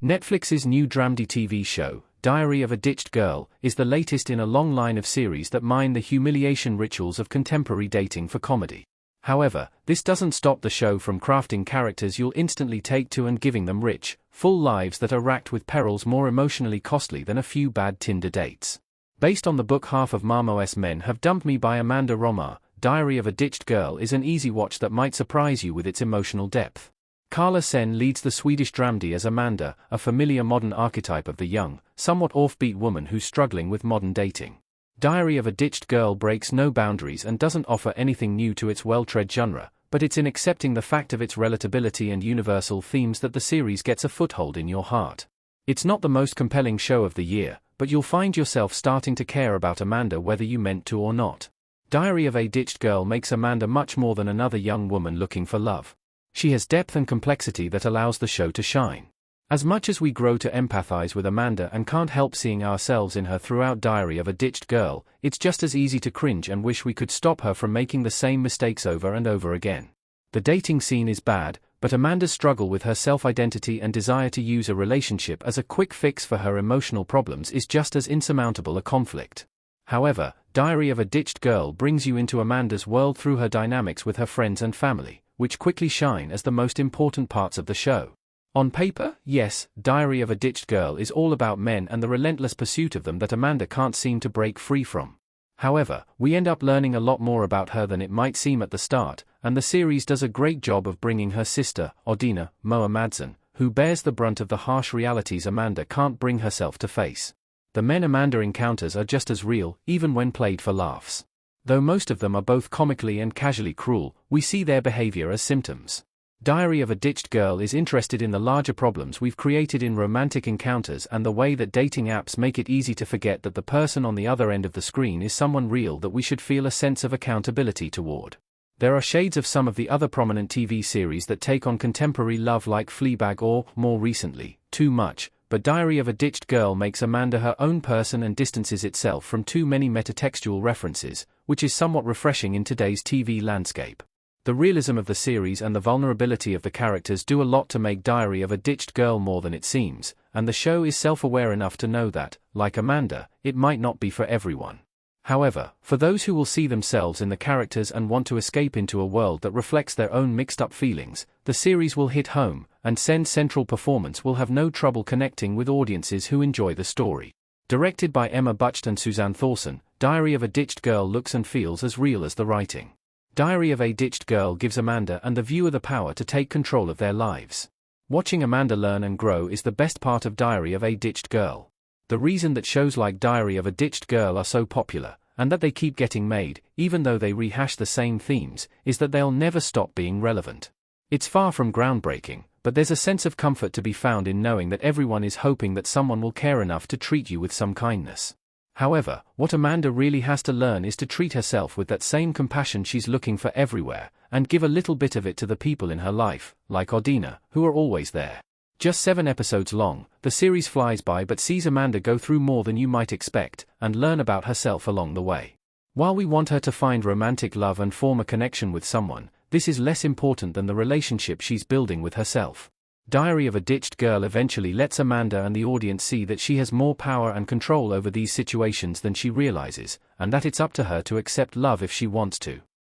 Netflix's new dramedy TV show, Diary of a Ditched Girl, is the latest in a long line of series that mine the humiliation rituals of contemporary dating for comedy. However, this doesn't stop the show from crafting characters you'll instantly take to and giving them rich, full lives that are racked with perils more emotionally costly than a few bad Tinder dates. Based on the book Half of Marmo's Men Have Dumped Me by Amanda Romar, Diary of a Ditched Girl is an easy watch that might surprise you with its emotional depth. Carla Sen leads the Swedish dramedy as Amanda, a familiar modern archetype of the young, somewhat offbeat woman who's struggling with modern dating. Diary of a Ditched Girl breaks no boundaries and doesn't offer anything new to its well-tread genre, but it's in accepting the fact of its relatability and universal themes that the series gets a foothold in your heart. It's not the most compelling show of the year, but you'll find yourself starting to care about Amanda whether you meant to or not. Diary of a Ditched Girl makes Amanda much more than another young woman looking for love. She has depth and complexity that allows the show to shine. As much as we grow to empathize with Amanda and can't help seeing ourselves in her throughout Diary of a Ditched Girl, it's just as easy to cringe and wish we could stop her from making the same mistakes over and over again. The dating scene is bad, but Amanda's struggle with her self-identity and desire to use a relationship as a quick fix for her emotional problems is just as insurmountable a conflict. However, Diary of a Ditched Girl brings you into Amanda's world through her dynamics with her friends and family, which quickly shine as the most important parts of the show. On paper, yes, Diary of a Ditched Girl is all about men and the relentless pursuit of them that Amanda can't seem to break free from. However, we end up learning a lot more about her than it might seem at the start, and the series does a great job of bringing her sister, Odina, Moa Madsen, who bears the brunt of the harsh realities Amanda can't bring herself to face. The men Amanda encounters are just as real, even when played for laughs. Though most of them are both comically and casually cruel, we see their behavior as symptoms. Diary of a Ditched Girl is interested in the larger problems we've created in romantic encounters and the way that dating apps make it easy to forget that the person on the other end of the screen is someone real that we should feel a sense of accountability toward. There are shades of some of the other prominent TV series that take on contemporary love like Fleabag or, more recently, Too Much, but Diary of a Ditched Girl makes Amanda her own person and distances itself from too many metatextual references, which is somewhat refreshing in today's TV landscape. The realism of the series and the vulnerability of the characters do a lot to make Diary of a Ditched Girl more than it seems, and the show is self-aware enough to know that, like Amanda, it might not be for everyone. However, for those who will see themselves in the characters and want to escape into a world that reflects their own mixed-up feelings, the series will hit home, and Sen's central performance will have no trouble connecting with audiences who enjoy the story. Directed by Emma Bucht and Suzanne Thorson, Diary of a Ditched Girl looks and feels as real as the writing. Diary of a Ditched Girl gives Amanda and the viewer the power to take control of their lives. Watching Amanda learn and grow is the best part of Diary of a Ditched Girl. The reason that shows like Diary of a Ditched Girl are so popular, and that they keep getting made, even though they rehash the same themes, is that they'll never stop being relevant. It's far from groundbreaking, but there's a sense of comfort to be found in knowing that everyone is hoping that someone will care enough to treat you with some kindness. However, what Amanda really has to learn is to treat herself with that same compassion she's looking for everywhere, and give a little bit of it to the people in her life, like Odina, who are always there. Just 7 episodes long, the series flies by but sees Amanda go through more than you might expect, and learn about herself along the way. While we want her to find romantic love and form a connection with someone, this is less important than the relationship she's building with herself. Diary of a Ditched Girl eventually lets Amanda and the audience see that she has more power and control over these situations than she realizes, and that it's up to her to accept love if she wants to.